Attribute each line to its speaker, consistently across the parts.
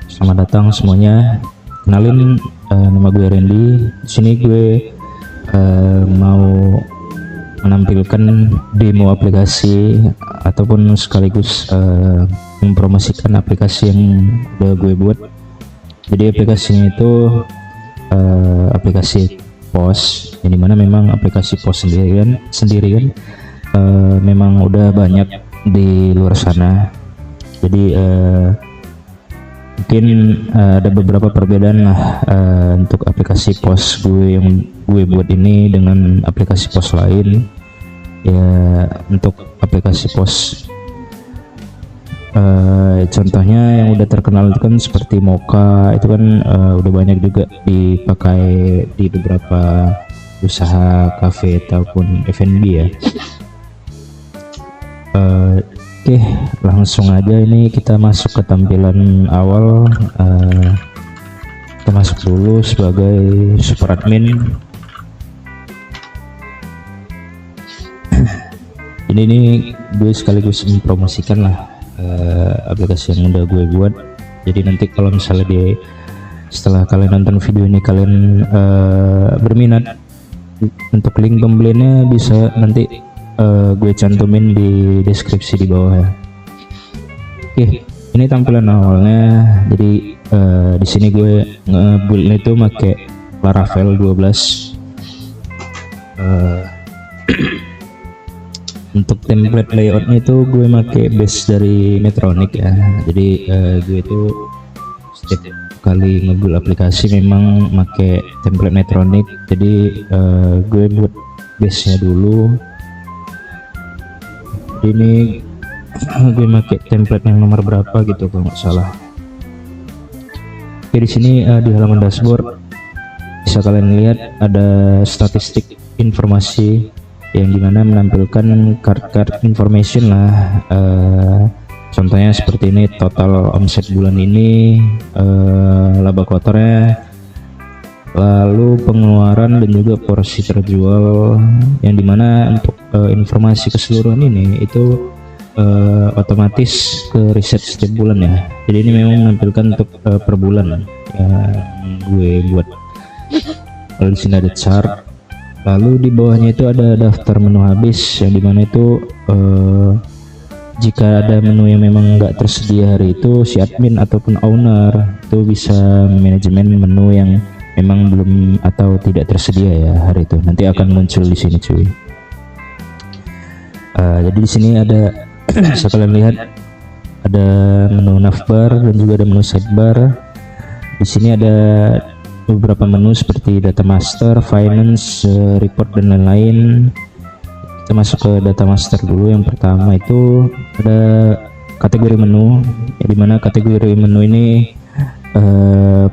Speaker 1: Selamat datang semuanya. Kenalin, nama gue Randy. Di sini gue mau menampilkan demo aplikasi ataupun sekaligus mempromosikan aplikasi yang udah gue buat. Jadi aplikasinya itu aplikasi pos, yang dimana memang aplikasi pos sendirian memang udah banyak di luar sana. Jadi mungkin ada beberapa perbedaan lah untuk aplikasi pos gue yang gue buat ini dengan aplikasi pos lain. Ya, untuk aplikasi pos contohnya yang udah terkenal itu kan seperti Moka, itu kan udah banyak juga dipakai di beberapa usaha kafe ataupun F&B ya. Oke, langsung aja ini kita masuk ke tampilan awal. Kita masuk dulu sebagai super admin. ini gue sekaligus mempromosikan lah aplikasi yang udah gue buat. Jadi nanti kalau misalnya setelah kalian nonton video ini kalian berminat untuk link pembeliannya, bisa nanti gue cantumin di deskripsi di bawah ya. Oke, ini tampilan awalnya. Jadi di sini gue nge-buildnya itu pakai Laravel 12. Untuk template layoutnya itu gue pakai base dari Metronic ya. Jadi gue itu setiap kali nge-build aplikasi memang pakai template Metronic. Jadi gue buat base nya dulu. Ini gue pakai template yang nomor berapa gitu kalau nggak salah. Oke, di sini di halaman dashboard bisa kalian lihat ada statistik informasi yang dimana menampilkan card information lah. Contohnya seperti ini, total omset bulan ini, laba kotornya, lalu pengeluaran dan juga porsi terjual, yang dimana untuk informasi keseluruhan ini itu otomatis ke riset setiap bulan ya. Jadi ini memang menampilkan untuk per bulan yang gue buat. Lalu di sini ada chart, lalu di bawahnya itu ada daftar menu habis, yang dimana itu jika ada menu yang memang nggak tersedia hari itu, si admin ataupun owner itu bisa manajemen menu yang memang belum atau tidak tersedia ya hari itu, nanti akan muncul di sini cuy. Jadi di sini ada bisa kalian lihat ada menu navbar dan juga ada menu sidebar. Di sini ada beberapa menu seperti data master, finance, report dan lain-lain. Kita masuk ke data master dulu. Yang pertama itu ada kategori menu, ya, dimana kategori menu ini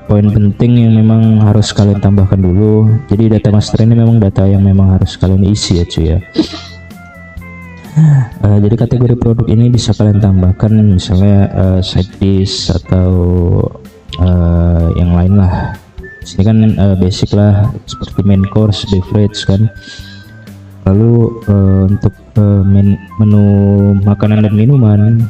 Speaker 1: poin penting yang memang harus kalian tambahkan dulu. Jadi data master ini memang data yang memang harus kalian isi ya cuy ya. Jadi kategori produk ini bisa kalian tambahkan misalnya side dish atau yang lain lah. Sini kan basic lah seperti main course, beverage kan. Lalu untuk menu makanan dan minuman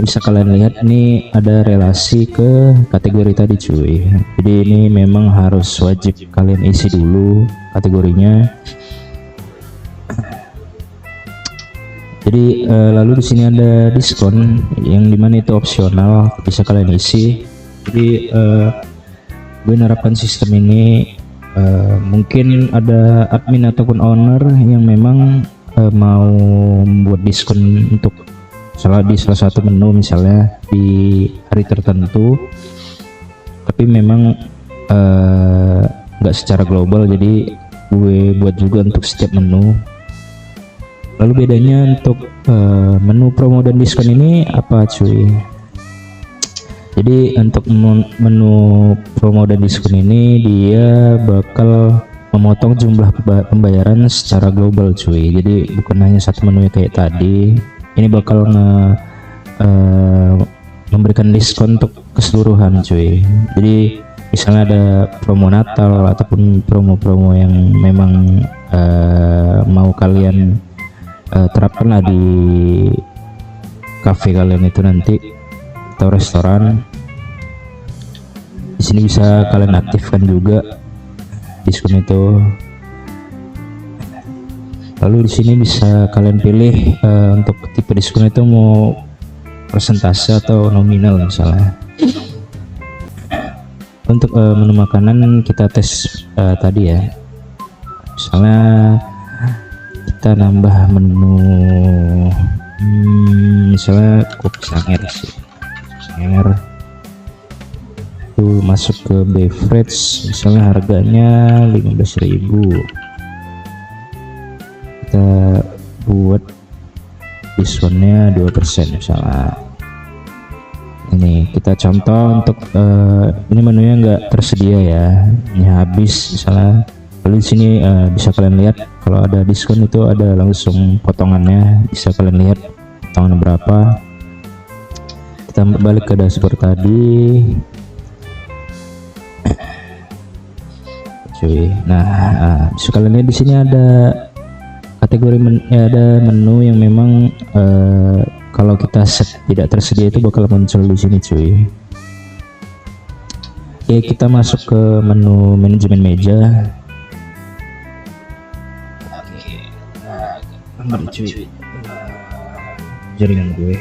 Speaker 1: bisa kalian lihat nih ada relasi ke kategori tadi cuy. Jadi ini memang harus wajib kalian isi dulu kategorinya. Jadi lalu di sini ada diskon yang dimana itu opsional, bisa kalian isi. Jadi gue nerapkan sistem ini, mungkin ada admin ataupun owner yang memang mau membuat diskon untuk di salah satu menu misalnya di hari tertentu, tapi memang nggak secara global, jadi gue buat juga untuk setiap menu. Lalu bedanya untuk menu promo dan diskon ini apa cuy? Jadi untuk menu promo dan diskon ini dia bakal memotong jumlah pembayaran secara global cuy. Jadi bukan hanya satu menu kayak tadi. Ini bakal memberikan diskon untuk keseluruhan cuy. Jadi misalnya ada promo Natal ataupun promo-promo yang memang mau kalian terapkanlah di cafe kalian itu nanti, atau restoran. Di sini bisa kalian aktifkan juga diskon itu. Lalu di sini bisa kalian pilih untuk tipe diskon itu mau persentase atau nominal misalnya. Untuk menu makanan kita tes tadi ya, misalnya kita nambah menu misalnya kopi Sanger sih, Sanger itu masuk ke beverage, misalnya harganya 15.000, kita buat diskonnya 2% misalnya. Ini kita contoh untuk ini menunya nggak tersedia ya, ini habis misalnya. Lalu di sini bisa kalian lihat kalau ada diskon itu ada langsung potongannya, bisa kalian lihat potongan berapa. Kita balik ke dashboard tadi. Nah, bisa kalian lihat di sini ada kategori ada menu yang memang kalau kita set tidak tersedia itu bakal muncul di sini cuy. Oke, kita masuk ke menu manajemen meja. Oke, cuy, jaringan gue.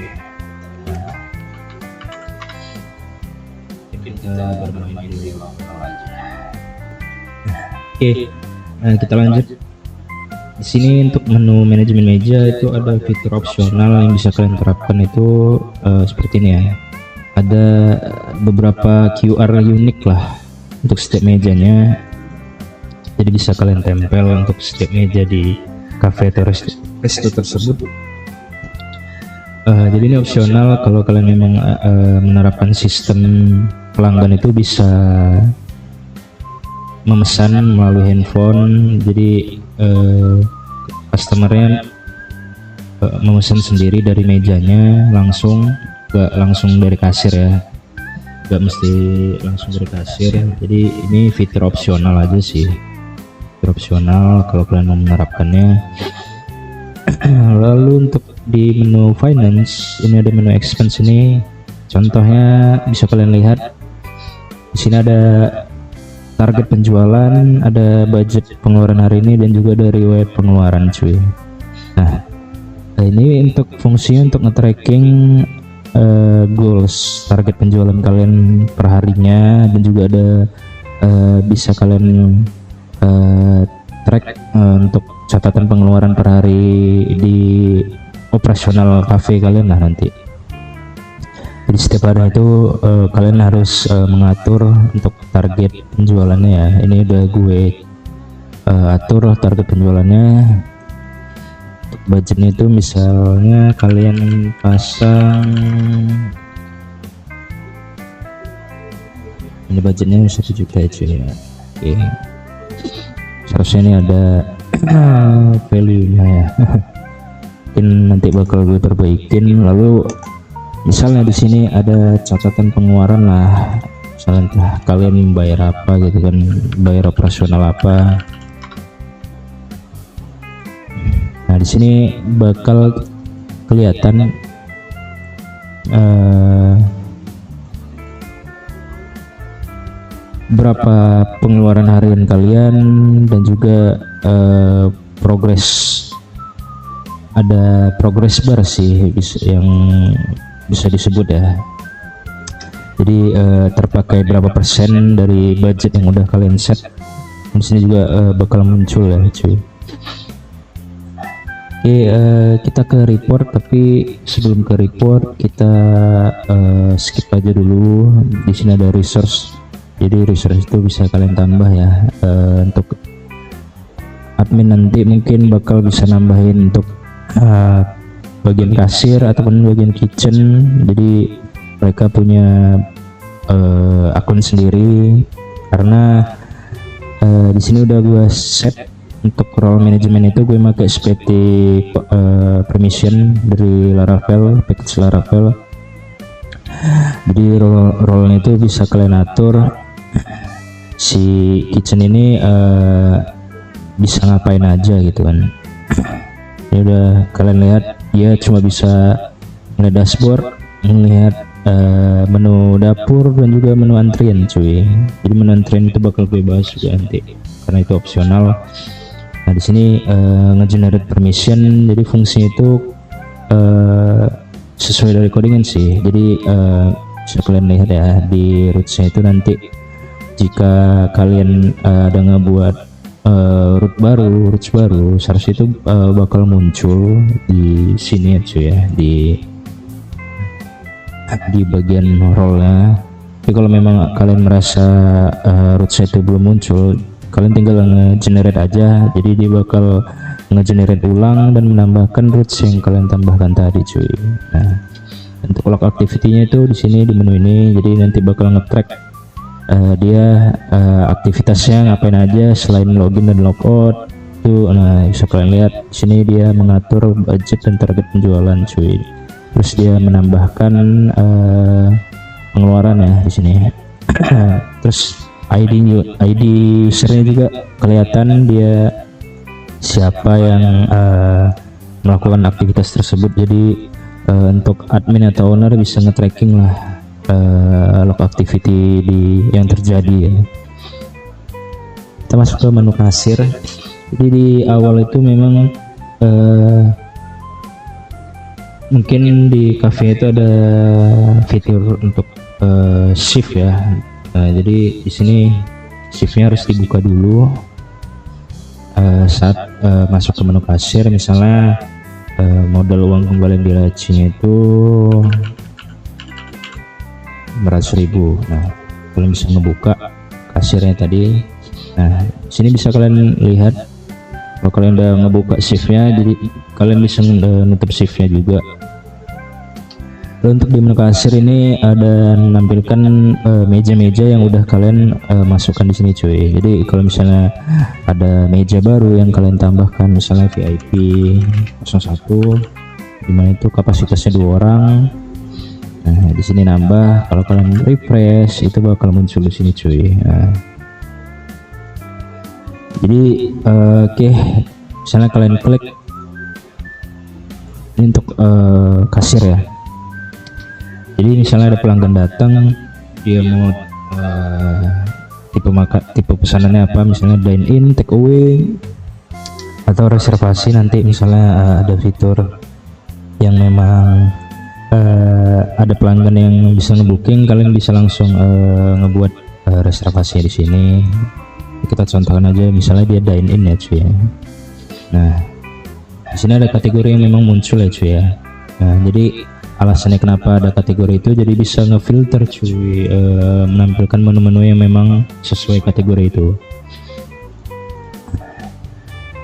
Speaker 1: Kita bermain di lokal aja. Oke, nah kita lanjut. Di sini untuk menu manajemen meja itu ada fitur opsional yang bisa kalian terapkan itu seperti ini ya. Ada beberapa QR unik lah untuk setiap mejanya. Jadi bisa kalian tempel untuk setiap meja di cafe atau resto tersebut. Jadi ini opsional, kalau kalian memang menerapkan sistem pelanggan itu bisa memesan melalui handphone. Jadi customernya memesan sendiri dari mejanya langsung, gak langsung dari kasir ya, gak mesti langsung dari kasir. Jadi ini fitur opsional aja sih, fitur opsional kalau kalian mau menerapkannya. Lalu untuk di menu finance ini ada menu expense. Ini contohnya bisa kalian lihat di sini ada target penjualan, ada budget pengeluaran hari ini, dan juga ada riwayat pengeluaran cuy. Nah, ini untuk fungsinya untuk nge-tracking goals, target penjualan kalian per harinya, dan juga ada bisa kalian track untuk catatan pengeluaran per hari di operasional cafe kalian lah nanti. Jadi setiap hari itu kalian harus mengatur untuk target penjualannya ya. Ini udah gue atur target penjualannya. Untuk budgetnya itu misalnya kalian pasang, ini budgetnya 1 juta ya cuy ya. Oke, seharusnya ini ada value nya ya. Mungkin nanti bakal gue perbaikin. Lalu misalnya di sini ada catatan pengeluaran lah, misalnya entah kalian bayar apa gitu kan, bayar operasional apa. Nah di sini bakal kelihatan berapa pengeluaran harian kalian, dan juga progres, ada progress bar sih yang bisa disebut ya. Jadi terpakai berapa persen dari budget yang udah kalian set. Di sini juga bakal muncul ya cuy. Oke, kita ke report, tapi sebelum ke report kita skip aja dulu. Di sini ada resource. Jadi resource itu bisa kalian tambah ya. Untuk admin nanti mungkin bakal bisa nambahin untuk bagian kasir ataupun bagian kitchen. Jadi mereka punya akun sendiri, karena di sini udah gue set untuk role manajemen itu gue pakai seperti permission dari Laravel, package Laravel. Jadi role itu bisa kalian atur. Si kitchen ini bisa ngapain aja gitu kan. Ini udah kalian lihat, dia cuma bisa melihat dashboard, melihat menu dapur dan juga menu antrian cuy. Jadi menu antrian itu bakal gue bahas juga nanti karena itu opsional. Nah di sini nge-generate permission, jadi fungsinya itu sesuai dari codingan sih. Jadi bisa kalian lihat ya di rootsnya itu nanti jika kalian ada ngebuat root baru, seharusnya itu bakal muncul di sini ya cuy ya, di bagian role-nya. Tapi kalau memang kalian merasa rootsnya itu belum muncul, kalian tinggal nge-generate aja. Jadi dia bakal nge-generate ulang dan menambahkan roots yang kalian tambahkan tadi cuy. Nah untuk log activity-nya itu di sini di menu ini, jadi nanti bakal nge-track dia aktivitasnya ngapain aja selain login dan logout tuh. Nah bisa kalian lihat di sini dia mengatur budget dan target penjualan cuy. Terus dia menambahkan pengeluaran ya di sini. Terus ID usernya juga kelihatan dia siapa yang melakukan aktivitas tersebut. Jadi untuk admin atau owner bisa nge-tracking lah log activity yang terjadi ya. Kita masuk ke menu kasir. Jadi di awal itu memang mungkin di cafe itu ada fitur untuk shift ya. Nah, jadi di sini shiftnya harus dibuka dulu saat masuk ke menu kasir. Misalnya modal uang kembalian di lacinya itu 500.000. Nah kalian bisa ngebuka kasirnya tadi. Nah sini bisa kalian lihat kalau kalian udah ngebuka shiftnya, jadi kalian bisa nutup shiftnya juga. Lalu untuk di menu kasir ini ada menampilkan meja-meja yang udah kalian masukkan di sini cuy. Jadi kalau misalnya ada meja baru yang kalian tambahkan, misalnya VIP 01 dimana itu kapasitasnya 2 orang. Nah di sini nambah, kalau kalian refresh itu bakal muncul di sini cuy. Nah, jadi oke, misalnya kalian klik ini untuk kasir ya. Jadi misalnya ada pelanggan datang, dia mau tipe pesanannya apa, misalnya dine in, take away, atau reservasi. Nanti misalnya ada fitur yang memang ada pelanggan yang bisa ngebooking, kalian bisa langsung ngebuat reservasi di sini. Kita contohkan aja, misalnya dia dine in ya cuy ya. Nah di sini ada kategori yang memang muncul ya cuy ya. Nah jadi alasannya kenapa ada kategori itu, jadi bisa ngefilter cuy, menampilkan menu-menu yang memang sesuai kategori itu.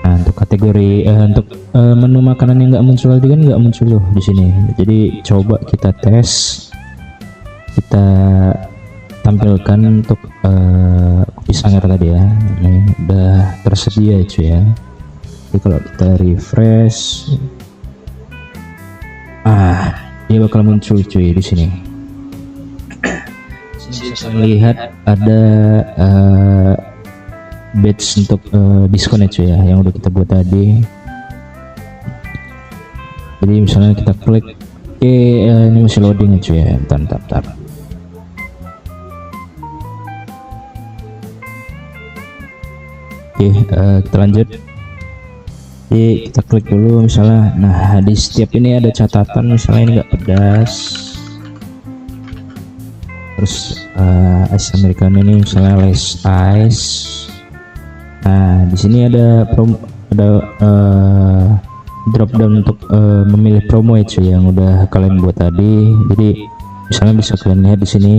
Speaker 1: Nah untuk kategori untuk menu makanan yang nggak muncul tadi kan nggak muncul tuh di sini. Jadi coba kita tes, kita tampilkan untuk kopi Sanggar tadi ya. Ini udah tersedia cuy ya. Jadi kalau kita refresh, dia bakal muncul cuy di sini. Bisa melihat ada badge untuk diskon ya cuy ya, yang udah kita buat tadi. Jadi misalnya kita klik, oke, ini masih loading ya cuy ya, bentar. Oke, kita lanjut. Jadi kita klik dulu misalnya. Nah di setiap ini ada catatan, misalnya ini nggak pedas. Terus ice americano ini misalnya less ice. Nah di sini ada promo, ada drop down untuk memilih promo ya cuy yang udah kalian buat tadi. Jadi misalnya bisa kalian lihat di sini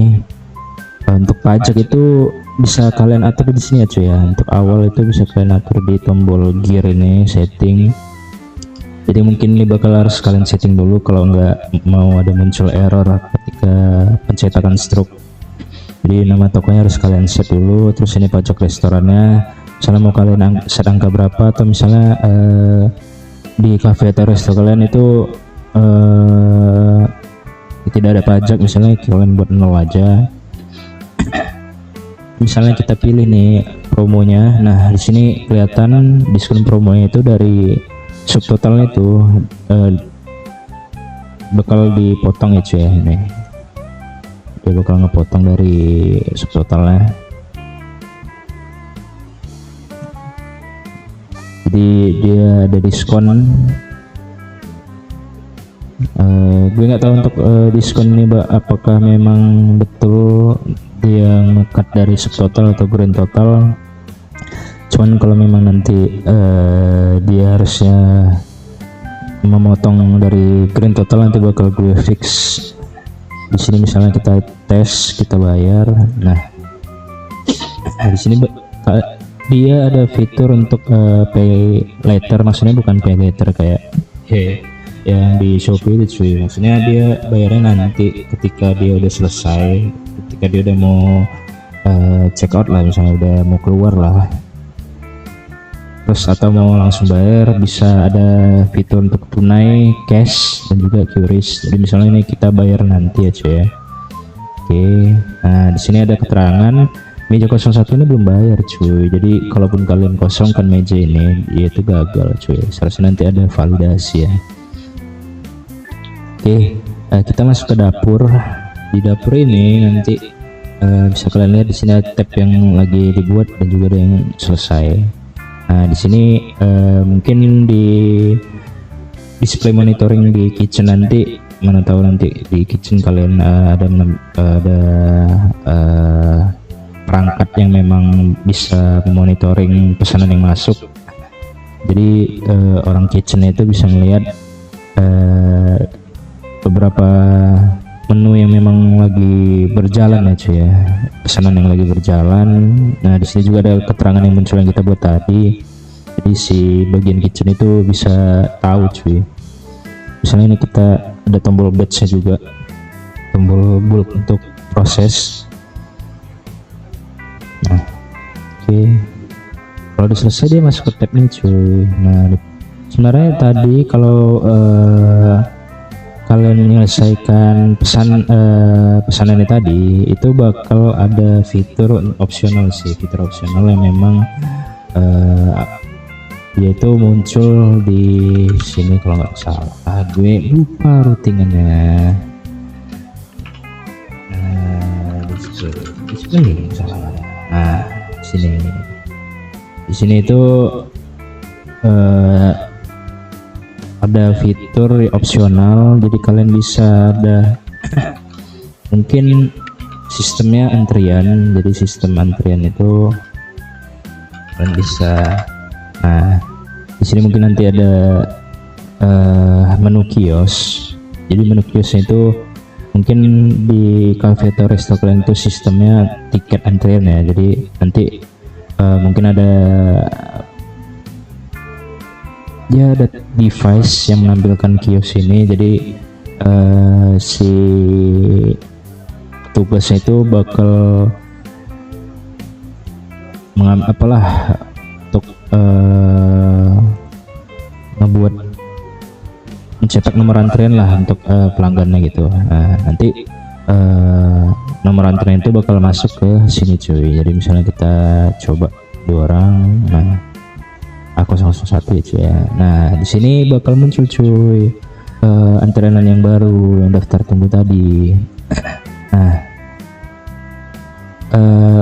Speaker 1: untuk pajak itu bisa kalian atur di sini ya cuy ya. Untuk awal itu bisa kalian atur di tombol gear ini, setting. Jadi mungkin ini bakal harus kalian setting dulu kalau nggak mau ada muncul error ketika pencetakan stroke. Jadi nama tokonya harus kalian set dulu. Terus ini pajak restorannya, misalnya mau kalian set angka berapa, atau misalnya di cafe atau resto kalian itu tidak ada pajak, misalnya kalian buat 0 aja. Misalnya kita pilih nih promonya. Nah di sini kelihatan diskon promonya itu dari subtotalnya itu bakal dipotong ya cuy ya. Nih dia bakal ngepotong dari subtotalnya. Jadi dia ada diskon. Gue nggak tahu untuk diskon ini apakah memang betul dia ngekat dari subtotal atau grand total. Cuman kalau memang nanti dia harusnya memotong dari grand total, nanti bakal gue fix. Di sini misalnya kita tes, kita bayar. Nah di sini dia ada fitur untuk pay later, maksudnya bukan pay later kayak yang di Shopee itu cuy, maksudnya dia bayarnya nanti ketika dia udah selesai, ketika dia udah mau check out lah, misalnya udah mau keluar lah, terus atau mau langsung bayar, bisa ada fitur untuk tunai, cash, dan juga QRIS. Jadi misalnya ini kita bayar nanti ya cuy ya. Oke, nah di sini ada keterangan meja 01 ini belum bayar cuy, jadi kalaupun kalian kosongkan meja ini, ya itu gagal cuy, seharusnya nanti ada validasi ya. Oke, kita masuk ke dapur. Di dapur ini nanti bisa kalian lihat di sini ada tab yang lagi dibuat dan juga ada yang selesai. Nah di sini mungkin di display monitoring di kitchen nanti, mana tahu nanti di kitchen kalian ada perangkat yang memang bisa monitoring pesanan yang masuk. Jadi orang kitchen itu bisa melihat beberapa menu yang memang lagi berjalan ya cuy ya, pesanan yang lagi berjalan. Nah di sini juga ada keterangan yang muncul yang kita buat tadi. Jadi si bagian kitchen itu bisa tahu cuy. Misalnya ini kita ada tombol batch-nya juga, tombol bulk untuk proses. Nah oke, kalau udah selesai dia masuk ke tab ini cuy. Nah sebenarnya tadi kalau kalian menyelesaikan pesanan ini tadi, itu bakal ada fitur opsional sih, fitur opsional yang memang yaitu muncul di sini kalau nggak salah. Gue lupa routingannya. Di sini salah. Nah di sini itu ada fitur opsional, jadi kalian bisa ada mungkin sistemnya antrian. Jadi sistem antrian itu kalian bisa, nah di sini mungkin nanti ada menu kios. Jadi menu kiosnya itu mungkin di cafe atau resto kalian itu sistemnya tiket antrian ya. Jadi nanti mungkin ada device yang menampilkan kios ini. Jadi si tugasnya itu bakal untuk ngebuat mencetak nomor antrian lah untuk pelanggannya gitu. Nanti nomor antrian itu bakal masuk ke sini cuy. Jadi misalnya kita coba 2 orang, nah A001 ya cuy ya. Nah di sini bakal muncul cuy antrianan yang baru, yang daftar tunggu tadi. Nah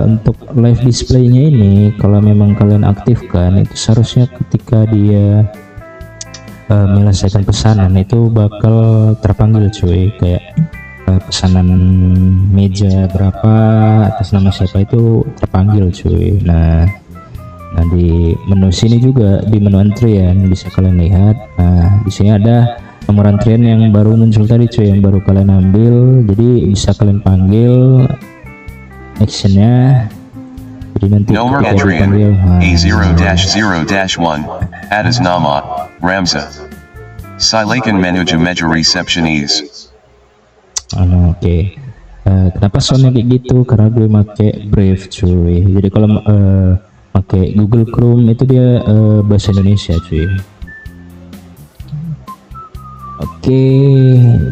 Speaker 1: untuk live displaynya ini, kalau memang kalian aktifkan, itu seharusnya ketika dia menyelesaikan pesanan itu bakal terpanggil cuy, kayak pesanan meja berapa atas nama siapa itu terpanggil cuy. Nah di menu sini juga, di menu antrian bisa kalian lihat. Nah di sini ada nomor antrian yang baru muncul tadi cuy, yang baru kalian ambil. Jadi bisa kalian panggil actionnya. Jadi nanti
Speaker 2: nomor antrian A0-0-1 atas nama Ramza. Silakan menuju meja resepsionis.
Speaker 1: Oke. Kenapa soundnya kayak gitu? Karena gue make Brave cuy. Jadi kalau pakai Google Chrome itu dia bahasa Indonesia cuy. Oke,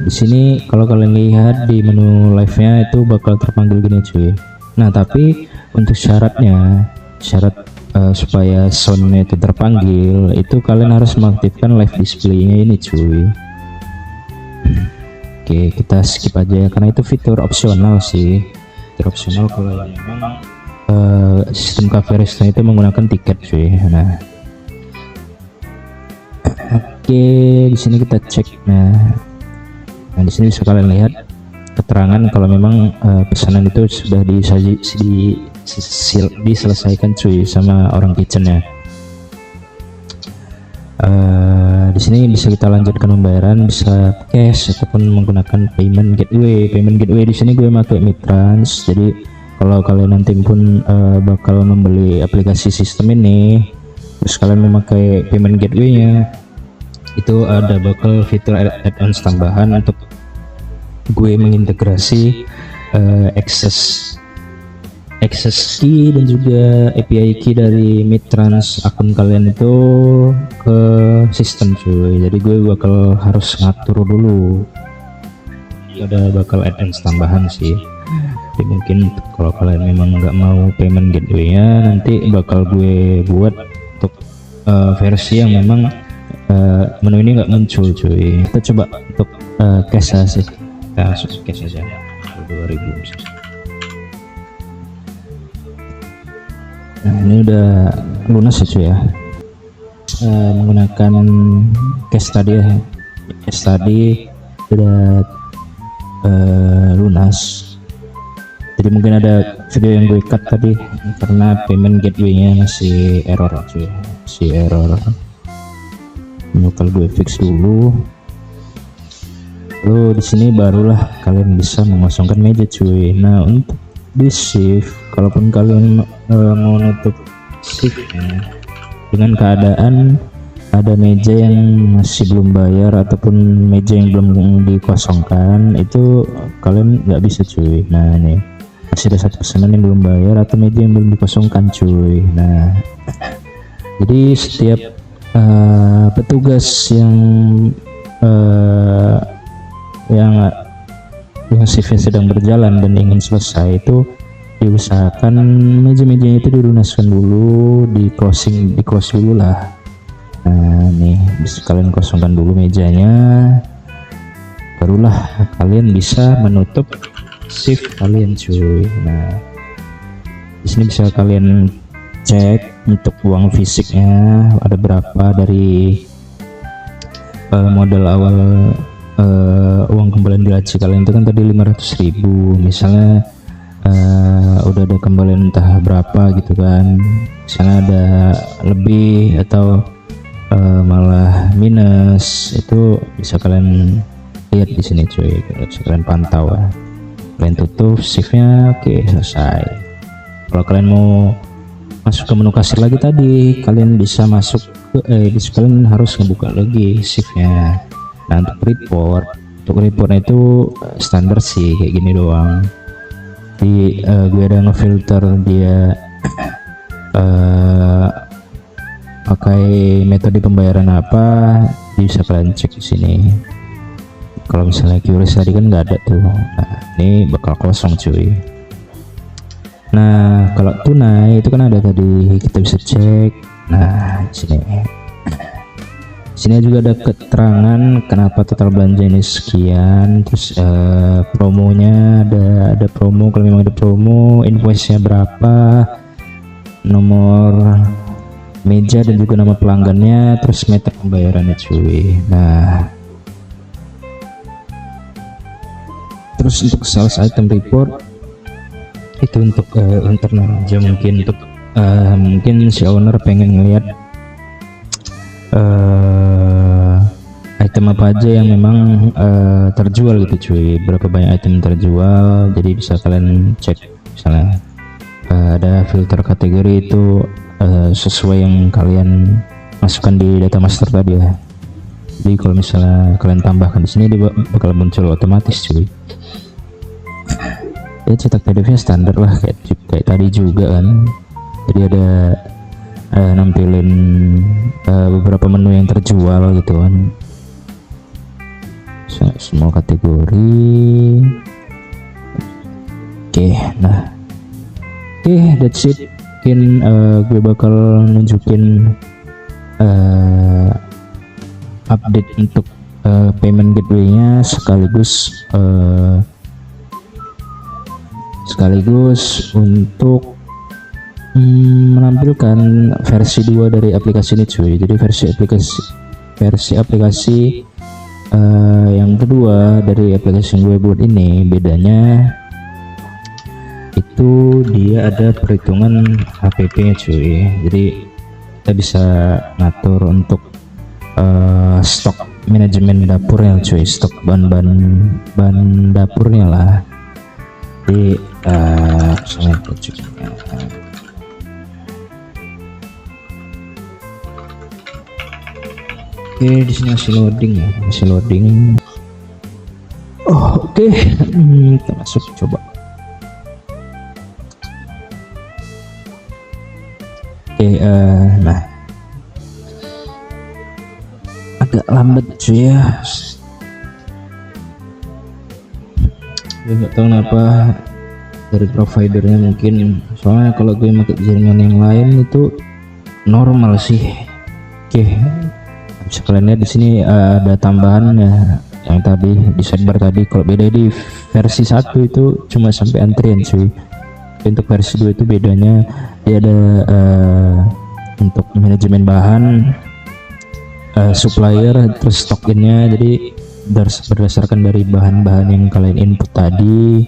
Speaker 1: di sini kalau kalian lihat di menu live-nya itu bakal terpanggil gini cuy. Nah tapi untuk syarat supaya soundnya itu terpanggil, itu kalian harus mengaktifkan live display-nya ini cuy. Oke, kita skip aja ya, karena itu fitur opsional sih. Fitur opsional kalau yang memang sistem cafe resto itu menggunakan tiket cuy. Nah, oke, di sini kita cek. Nah, di sini bisa kalian lihat keterangan kalau memang pesanan itu sudah diselesaikan cuy sama orang kitchennya. Di sini bisa kita lanjutkan pembayaran, bisa cash ataupun menggunakan payment gateway. Payment gateway di sini gue pakai Mitrans. Jadi kalau kalian nanti pun bakal membeli aplikasi sistem ini, terus kalian memakai payment gateway-nya, itu ada bakal fitur add-ons tambahan untuk gue mengintegrasi access key dan juga API key dari Mitrans akun kalian itu ke sistem cuy. Jadi gue bakal harus ngatur dulu, ada bakal add-ons tambahan sih. Jadi mungkin kalau kalian memang nggak mau payment gateway-nya, nanti bakal gue buat untuk versi yang memang menu ini nggak muncul cuy. Kita coba untuk cash aja sih, kita langsung cash aja 2000 misalnya. Nah, ini udah lunas ya cuy ya, menggunakan cash tadi ya. Cash tadi udah lunas. Jadi mungkin ada video yang gue cut tadi karena payment gateway-nya masih error cuy, masih error. Bakal gue fix dulu. Lalu di sini barulah kalian bisa mengosongkan meja cuy. Nah, untuk di shift, kalaupun kalian mau nutup shiftnya dengan keadaan ada meja yang masih belum bayar ataupun meja yang belum dikosongkan, itu kalian nggak bisa cuy. Nah, nih masih ada satu pesanan yang belum bayar atau meja yang belum dikosongkan cuy. Nah, jadi setiap petugas yang shiftnya sedang berjalan dan ingin selesai, itu diusahakan meja-mejanya itu dilunaskan dulu, di close dulu lah. Nah, nih bisa kalian kosongkan dulu mejanya, barulah kalian bisa menutup shift kalian cuy. Nah, di sini bisa kalian cek untuk uang fisiknya ada berapa dari modal awal. Uang kembalian di laci kalian itu kan tadi 500.000, misalnya udah ada kembalian entah berapa gitu kan, misalnya ada lebih atau malah minus, itu bisa kalian lihat di sini cuy, bisa kalian pantau ya. Kalian tutup shiftnya, oke, selesai. Kalau kalian mau masuk ke menu kasir lagi tadi, kalian bisa masuk ke kalian harus ngebuka lagi shiftnya. Nah, untuk reportnya itu standar sih kayak gini doang. Di gue ada ngefilter dia pakai metode pembayaran apa, bisa kalian cek di sini. Kalau misalnya QRIS tadi kan nggak ada tuh. Nah, ini bakal kosong cuy. Nah, kalau tunai itu kan ada tadi, kita bisa cek. Nah, sini juga ada keterangan kenapa total belanja ini sekian, terus promonya ada promo, kalau memang ada promo, invoice-nya berapa, nomor meja dan juga nama pelanggannya, terus method pembayarannya cuy. Nah, terus untuk sales item report itu untuk internal aja, mungkin untuk mungkin si owner pengen ngeliat item apa aja yang memang terjual gitu cuy, berapa banyak item terjual. Jadi bisa kalian cek, misalnya ada filter kategori itu sesuai yang kalian masukkan di data master tadi ya. Jadi kalau misalnya kalian tambahkan di sini, dia bakal muncul otomatis cuy. Ya, cetak PDF-nya standar lah kayak tadi juga kan. Jadi ada nampilin beberapa menu yang terjual gitu kan, semua kategori. Oke, nah that's it. Mungkin gue bakal nunjukin update untuk payment gateway-nya sekaligus untuk menampilkan versi 2 dari aplikasi ini cuy. Jadi versi aplikasi yang kedua dari aplikasi yang gue buat ini, bedanya itu dia ada perhitungan HPP cuy. Jadi kita bisa ngatur untuk stok manajemen dapurnya cuy, stok bahan dapurnya lah. Jadi misalnya cuy, oke, di sini masih loading. Oh, oke. Kita masuk coba. Oke, nah agak lambat cuy ya. Gue nggak tahu kenapa dari providernya, mungkin soalnya kalau gue pakai jaringan yang lain itu normal sih. Oke, bisa kalian lihat di sini ada tambahan ya, yang tadi di sidebar tadi. Kalau beda di versi 1 itu cuma sampai antrian cuy. Untuk versi 2 itu bedanya dia ada untuk manajemen bahan, supplier, terus stok innya. Jadi berdasarkan dari bahan-bahan yang kalian input tadi,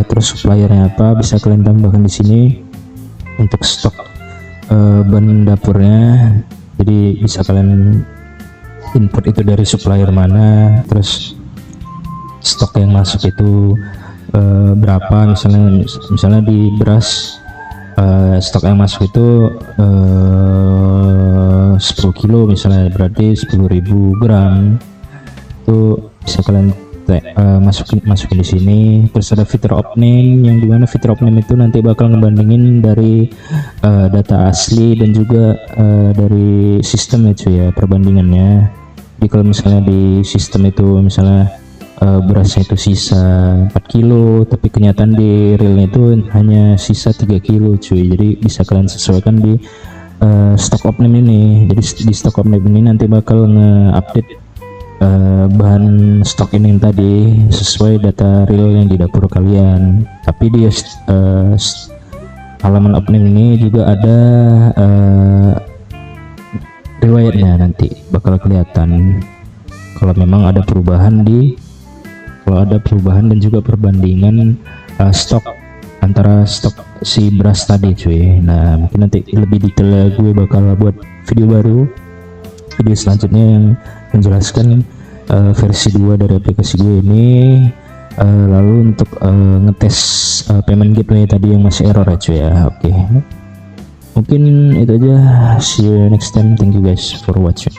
Speaker 1: terus suppliernya apa bisa kalian tambahkan di sini untuk stok bahan dapurnya. Jadi bisa kalian input itu dari supplier mana, terus stok yang masuk itu berapa. Misalnya di beras, stok yang masuk itu 10 kilo misalnya, berarti 10.000 gram itu bisa kalian masukin di sini. Terus ada fitur opening, yang dimana fitur opening itu nanti bakal ngebandingin dari data asli dan juga dari sistem ya cuy ya, perbandingannya. Jadi kalau misalnya di sistem itu misalnya berasnya itu sisa 4 kilo, tapi kenyataan di realnya itu hanya sisa 3 kilo cuy. Jadi bisa kalian sesuaikan di stok opening ini. Jadi di stok opening ini nanti bakal nge-update bahan stok ini yang tadi sesuai data real yang di dapur kalian. Tapi di halaman opening ini juga ada riwayatnya, nanti bakal kelihatan kalau memang ada perubahan dan juga perbandingan stok antara stok si beras tadi cuy. Nah, mungkin nanti lebih detail gue bakal buat video selanjutnya yang menjelaskan versi 2 dari aplikasi gue ini. Lalu untuk ngetes payment gateway tadi yang masih error ya cuy ya. Oke, mungkin itu aja. See you next time. Thank you guys for watching.